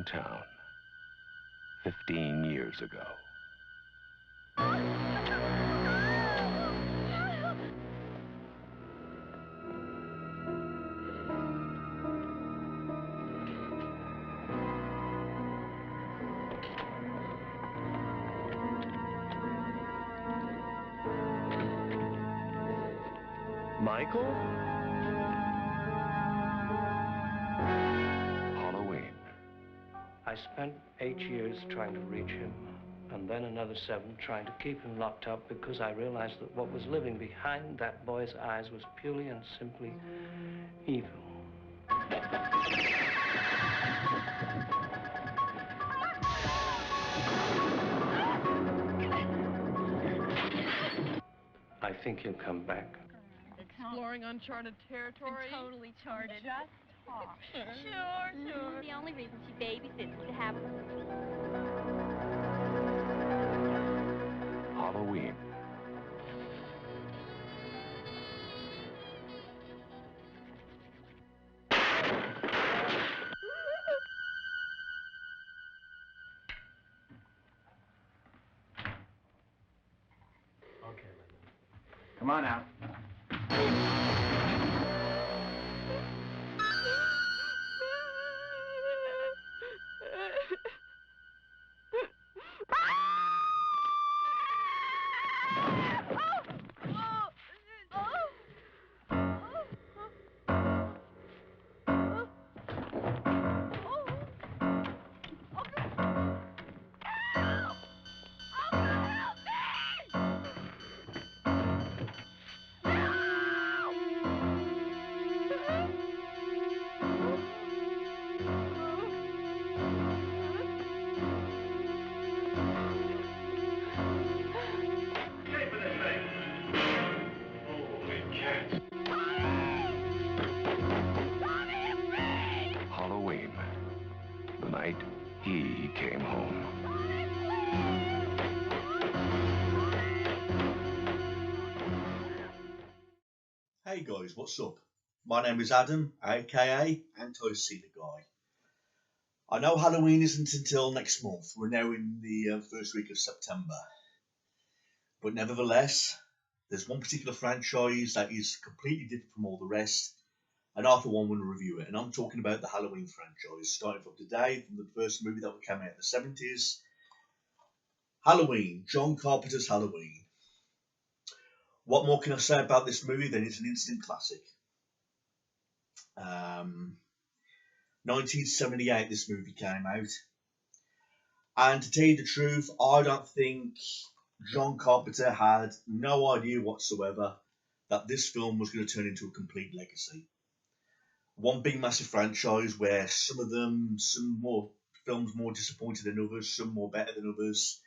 town 15 years ago. Michael? Halloween. I spent 8 years trying to reach him, and then another 7 trying to keep him locked up because I realized that what was living behind that boy's eyes was purely and simply evil. I think he'll come back. Exploring uncharted territory. Totally charted. Just talk. Sure. The only reason she babysits is to have Halloween. Okay, Linda. Come on out. Halloween. The night he came home. Hey guys, what's up? My name is Adam, aka Anti-Sealer Guy. I know Halloween isn't until next month. We're now in the first week of September. But nevertheless, there's one particular franchise that is completely different from all the rest, and I for one want to review it. And I'm talking about the Halloween franchise, starting from today, from the first movie that came out in the 70s. Halloween, John Carpenter's Halloween. What more can I say about this movie than it's an instant classic? 1978 this movie came out, and to tell you the truth, I don't think John Carpenter had no idea whatsoever that this film was going to turn into a complete legacy. One big massive franchise where some more films more disappointed than others, some more better than others.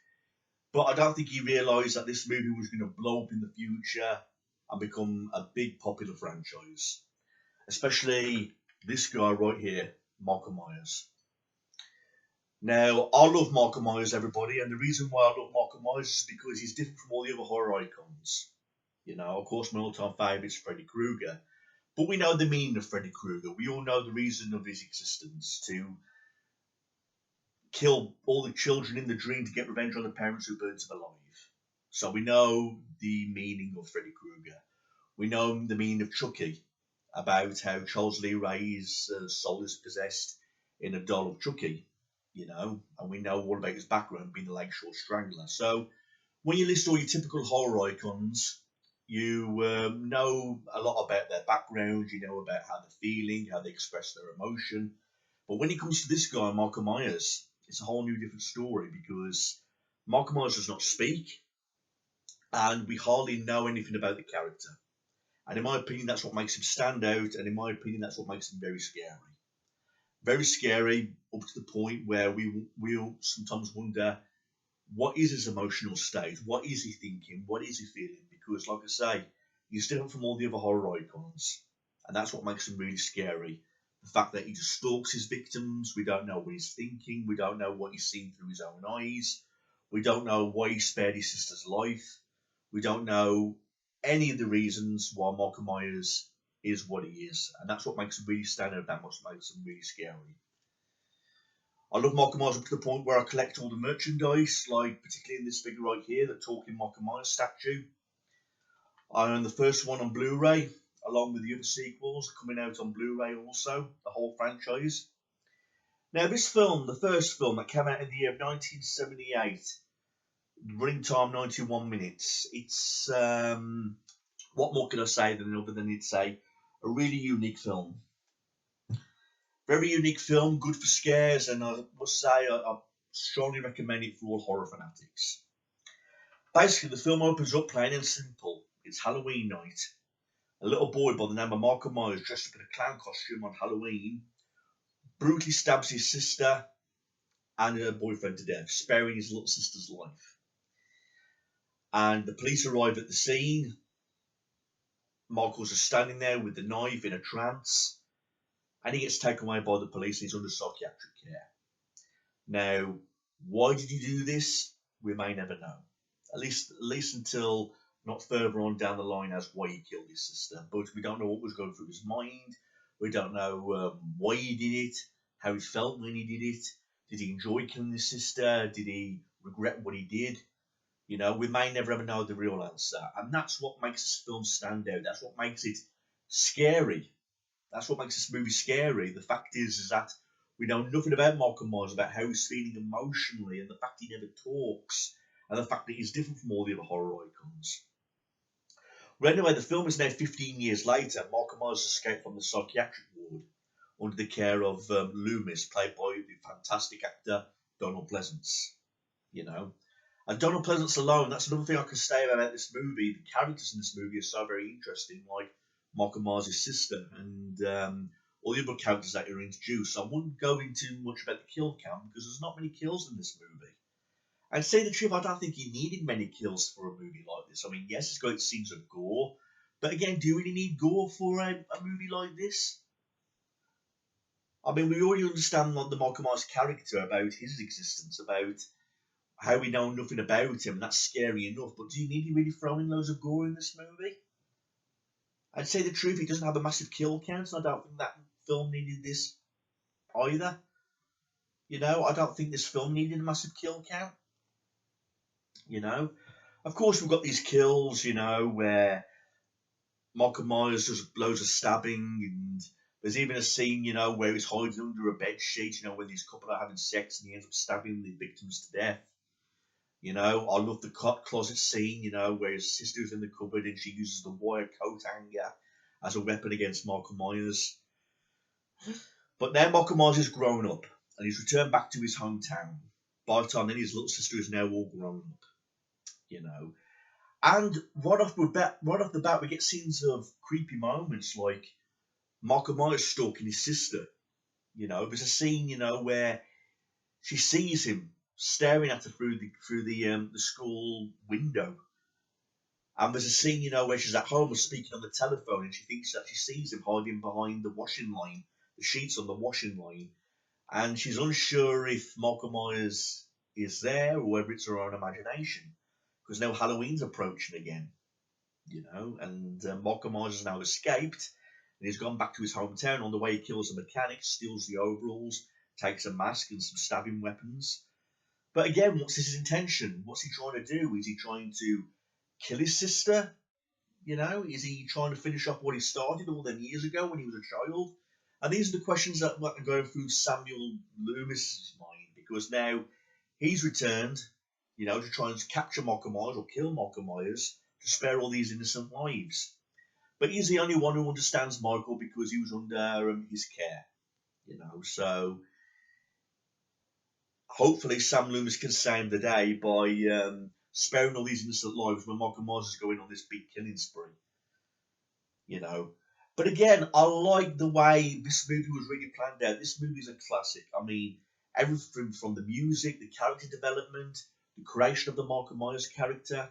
But I don't think he realised that this movie was going to blow up in the future and become a big popular franchise. Especially this guy right here, Michael Myers. Now, I love Michael Myers, everybody, and the reason why I love Michael Myers is because he's different from all the other horror icons. You know, of course, my all-time favourite is Freddy Krueger. But we know the meaning of Freddy Krueger. We all know the reason of his existence, to kill all the children in the dream to get revenge on the parents who burnt him alive. So we know the meaning of Freddy Krueger. We know the meaning of Chucky, about how Charles Lee Ray's soul is possessed in a doll of Chucky, you know, and we know all about his background being the Lakeshore Strangler. So when you list all your typical horror icons, you know a lot about their background, you know about how they're feeling, how they express their emotion. But when it comes to this guy, Michael Myers, it's a whole new different story, because Michael Myers does not speak, and we hardly know anything about the character. And in my opinion, that's what makes him stand out, and in my opinion, that's what makes him very scary. Very scary, up to the point where we'll sometimes wonder, what is his emotional state? What is he thinking? What is he feeling? Because, like I say, he's different from all the other horror icons, and that's what makes him really scary. The fact that he just stalks his victims, we don't know what he's thinking, we don't know what he's seen through his own eyes, we don't know why he spared his sister's life, we don't know any of the reasons why Michael Myers is what he is, and that's what makes him really stand out, that much makes him really scary. I love Michael Myers up to the point where I collect all the merchandise, like particularly in this figure right here, the talking Michael Myers statue. I own the first one on Blu-ray, along with the other sequels coming out on Blu-ray also, the whole franchise. Now this film, the first film that came out in the year of 1978, running time 91 minutes. It's, what more can I say other than it's a really unique film. Very unique film, good for scares, and I must say I strongly recommend it for all horror fanatics. Basically, the film opens up plain and simple. It's Halloween night. A little boy by the name of Michael Myers, dressed up in a clown costume on Halloween, brutally stabs his sister and her boyfriend to death, sparing his little sister's life. And the police arrive at the scene. Michael's just standing there with the knife in a trance, and he gets taken away by the police and he's under psychiatric care. Now, why did he do this? We may never know. At least until not further on down the line as why he killed his sister. But we don't know what was going through his mind. We don't know why he did it, how he felt when he did it. Did he enjoy killing his sister? Did he regret what he did? You know, we may never ever know the real answer. And that's what makes this film stand out. That's what makes it scary. That's what makes this movie scary. The fact is that we know nothing about Michael Myers, about how he's feeling emotionally, and the fact he never talks, and the fact that he's different from all the other horror icons. Well, anyway, the film is now 15 years later. Michael Myers escaped from the psychiatric ward under the care of Loomis, played by the fantastic actor Donald Pleasance. You know, and Donald Pleasance alone, that's another thing I can say about this movie. The characters in this movie are so very interesting, like Michael Myers' sister and all the other characters that are introduced. I wouldn't go into much about the kill count because there's not many kills in this movie. And to say the truth, I don't think he needed many kills for a movie like this. I mean, yes, it's got scenes of gore, but again, do you really need gore for a movie like this? I mean, we already understand the Michael Myers character, about his existence, about how we know nothing about him, and that's scary enough, but do you need to really throw in loads of gore in this movie? I'd say the truth, he doesn't have a massive kill count, and I don't think that film needed this either. You know, I don't think this film needed a massive kill count. You know, of course we've got these kills, you know, where Michael Myers does loads of stabbing, and there's even a scene, you know, where he's hiding under a bed sheet, you know, when these couple are having sex and he ends up stabbing the victims to death. You know, I love the closet scene, you know, where his sister's in the cupboard and she uses the wire coat hanger as a weapon against Michael Myers. But now Michael Myers is grown up and he's returned back to his hometown. By the time then his little sister is now all grown up, you know. And right off the bat, we get scenes of creepy moments like Michael Myers stalking his sister. You know, there's a scene, you know, where she sees him staring at her through the school window. And there's a scene, you know, where she's at home speaking on the telephone and she thinks that she sees him hiding behind the washing line, the sheets on the washing line. And she's unsure if Michael Myers is there or whether it's her own imagination. Because now Halloween's approaching again, you know, and Michael Myers has now escaped and he's gone back to his hometown. On the way, he kills a mechanic, steals the overalls, takes a mask and some stabbing weapons. But again, what's his intention? What's he trying to do? Is he trying to kill his sister? You know, is he trying to finish off what he started all them years ago when he was a child? And these are the questions that are going through Samuel Loomis's mind, because now he's returned, you know, to try and capture Michael Myers or kill Michael Myers to spare all these innocent lives. But he's the only one who understands Michael because he was under his care, you know. So hopefully Sam Loomis can save the day by sparing all these innocent lives when Michael Myers is going on this big killing spree, you know. But again, I like the way this movie was really planned out. This movie is a classic. I mean, everything from the music, the character development, the creation of the Michael Myers character,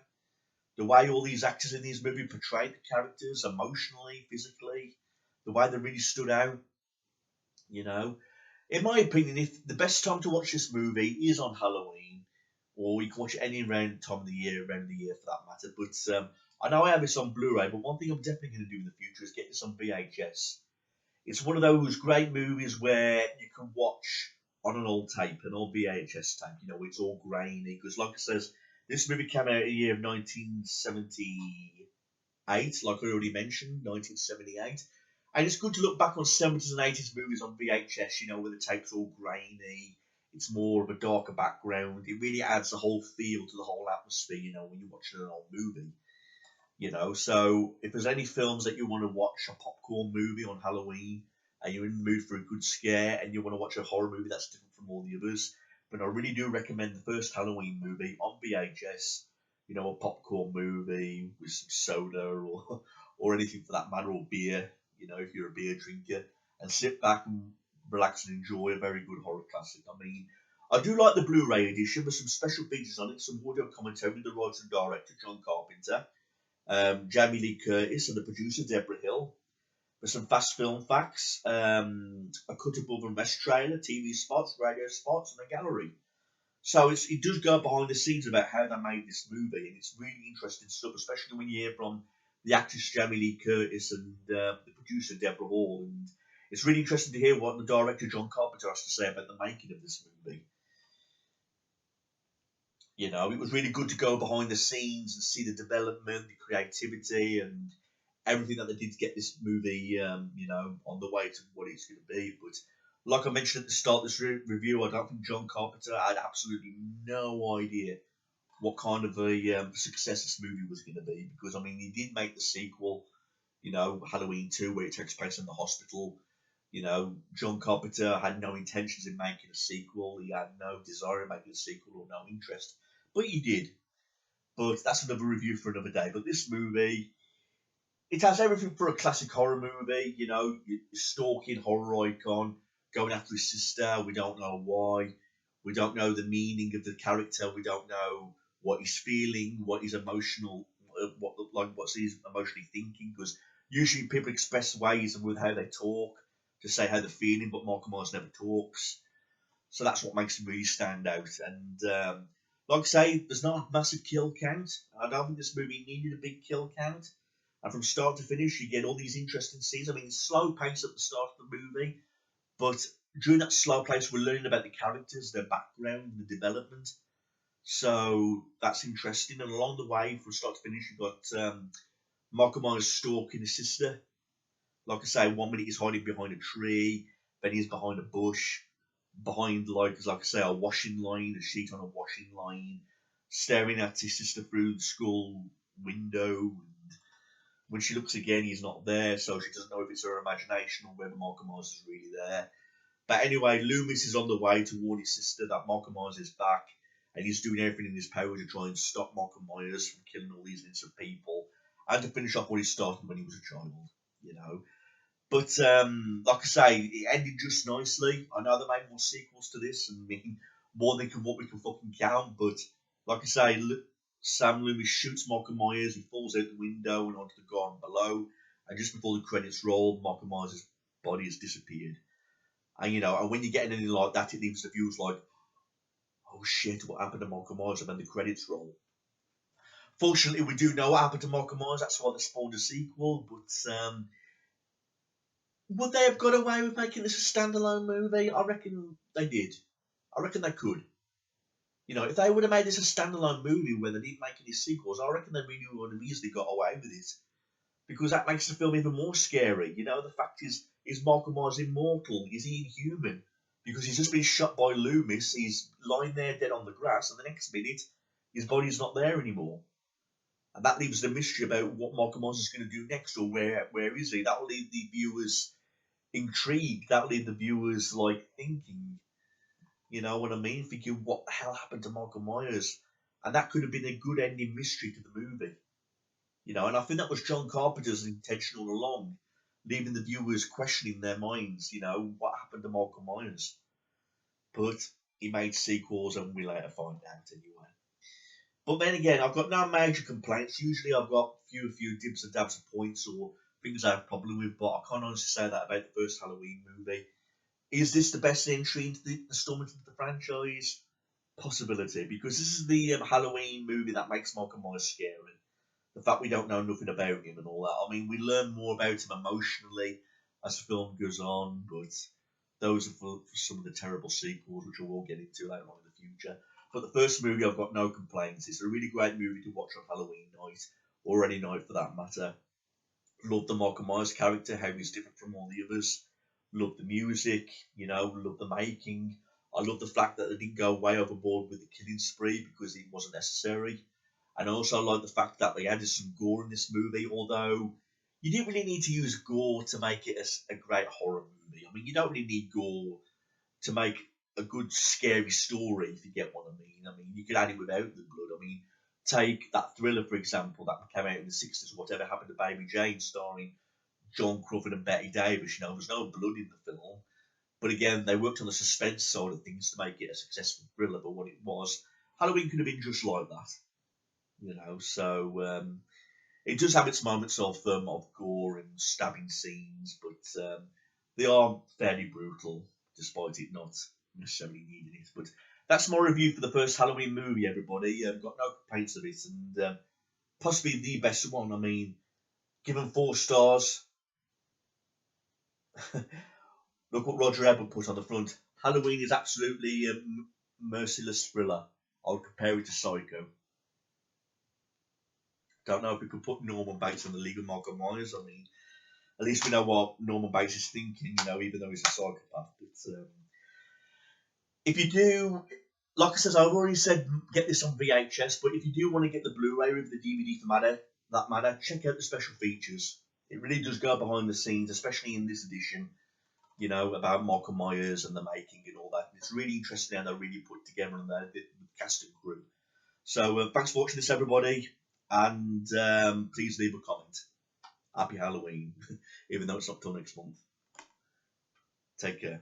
the way all these actors in this movie portrayed the characters emotionally, physically, the way they really stood out, you know. In my opinion, if the best time to watch this movie is on Halloween, or you can watch it any around time of the year, around the year for that matter. But I know I have this on Blu-ray, but one thing I'm definitely going to do in the future is get this on VHS. It's one of those great movies where you can watch on an old tape, an old VHS tape. You know, it's all grainy because, like I says, this movie came out in the year of 1978, like I already mentioned, 1978. And it's good to look back on 70s and 80s movies on VHS, you know, where the tape's all grainy. It's more of a darker background. It really adds the whole feel to the whole atmosphere, you know, when you're watching an old movie. You know, so if there's any films that you want to watch, a popcorn movie on Halloween, and you're in the mood for a good scare, and you want to watch a horror movie that's different from all the others, but I really do recommend the first Halloween movie on VHS. You know, a popcorn movie with some soda or anything for that matter, or beer. You know, if you're a beer drinker, and sit back and relax and enjoy a very good horror classic. I mean, I do like the Blu-ray edition with some special features on it, some audio commentary with the writer and director John Carpenter, Jamie Lee Curtis and the producer Deborah Hill. There's some fast film facts, a cut above and rest trailer, TV spots, radio spots, and a gallery. So it does go behind the scenes about how they made this movie, and it's really interesting stuff, especially when you hear from the actress Jamie Lee Curtis and the producer Deborah Hall. And it's really interesting to hear what the director John Carpenter has to say about the making of this movie. You know, it was really good to go behind the scenes and see the development, the creativity, and everything that they did to get this movie, you know, on the way to what it's going to be. But like I mentioned at the start of this review, I don't think John Carpenter had absolutely no idea what kind of a success this movie was going to be. Because, I mean, he did make the sequel, you know, Halloween 2, where it takes place in the hospital. You know, John Carpenter had no intentions in making a sequel. He had no desire in making a sequel or no interest. But he did. But that's another review for another day. But this movie, it has everything for a classic horror movie. You know, your stalking horror icon, going after his sister. We don't know why. We don't know the meaning of the character. We don't know what he's feeling, what he's emotional, what's he's emotionally thinking. Because usually people express ways with how they talk to say how they're feeling, but Michael Myers never talks. So that's what makes him really stand out. And like I say, there's not a massive kill count. I don't think this movie needed a big kill count. And from start to finish, you get all these interesting scenes. I mean, it's slow pace at the start of the movie, but during that slow pace, we're learning about the characters, their background, and the development. So that's interesting. And along the way, from start to finish, you've got Michael Myers stalking his sister. Like I say, 1 minute he's hiding behind a tree, then he's behind a bush, behind, like I say, a washing line, a sheet on a washing line, staring at his sister through the school window. And when she looks again, he's not there, so she doesn't know if it's her imagination or whether Michael Myers is really there. But anyway, Loomis is on the way to warn his sister that Michael Myers is back, and he's doing everything in his power to try and stop Michael Myers from killing all these innocent people, and to finish off what he started when he was a child, you know. But like I say, it ended just nicely. I know they made more sequels to this, and more than what we can fucking count. But like I say, Sam Loomis shoots Michael Myers. He falls out the window and onto the garden below. And just before the credits roll, Michael Myers' body has disappeared. And you know, and when you get anything like that, it leaves the viewers like, "Oh shit, what happened to Michael Myers?" And then the credits roll. Fortunately, we do know what happened to Michael Myers. That's why they spawned a sequel. But would they have got away with making this a standalone movie? I reckon they did. I reckon they could. You know, if they would have made this a standalone movie where they didn't make any sequels, I reckon they really would have easily got away with it. Because that makes the film even more scary. You know, the fact is Michael Myers immortal? Is he inhuman? Because he's just been shot by Loomis, he's lying there dead on the grass, and the next minute, his body's not there anymore. And that leaves the mystery about what Michael Myers is going to do next, or where is he? That will leave the viewers intrigued. That will leave the viewers, like, thinking, you know what I mean? Thinking, what the hell happened to Michael Myers? And that could have been a good ending mystery to the movie. You know, and I think that was John Carpenter's intention all along, leaving the viewers questioning their minds, you know, what happened to Michael Myers? But he made sequels, and we later find out anyway. But then again, I've got no major complaints. Usually I've got a few dibs and dabs of points or things I have a problem with, but I can't honestly say that about the first Halloween movie. Is this the best entry into the installment of the franchise? Possibility, because this is the Halloween movie that makes Michael Myers scary. The fact we don't know nothing about him and all that. I mean, we learn more about him emotionally as the film goes on, but those are for some of the terrible sequels, which I will get into later on in the future. But the first movie, I've got no complaints. It's a really great movie to watch on Halloween night, or any night for that matter. Love the Michael Myers character, how he's different from all the others. Love the music, you know, love the making. I love the fact that they didn't go way overboard with the killing spree because it wasn't necessary. And I also like the fact that they added some gore in this movie, although you didn't really need to use gore to make it a great horror movie. I mean, you don't really need gore to make a good scary story, if you get what I mean. I mean, you could add it without the blood. I mean, take that Thriller, for example, that came out in the 60s, Whatever Happened to Baby Jane, starring John Crawford and Betty Davis. You know, there's no blood in the film. But again, they worked on the suspense side of things to make it a successful thriller. But what it was, Halloween could have been just like that. You know, so it does have its moments of gore and stabbing scenes, but they are fairly brutal, despite it not necessarily needing it. But that's my review for the first Halloween movie, everybody. Got no complaints of it, and possibly the best one. I mean, given 4 stars. Look what Roger Ebert put on the front. Halloween is absolutely a merciless thriller. I would compare it to Psycho. Don't know if we could put Norman Bates on the League of Michael Myers. I mean, at least we know what Norman Bates is thinking, you know, even though he's a psychopath. But if you do, like I said, I've already said get this on VHS, but if you do want to get the Blu-ray with the DVD for that matter, check out the special features. It really does go behind the scenes, especially in this edition, you know, about Michael Myers and the making and all that. It's really interesting how they're really put together and the cast and crew. So thanks for watching this, everybody, and please leave a comment. Happy Halloween, even though it's not till next month. Take care.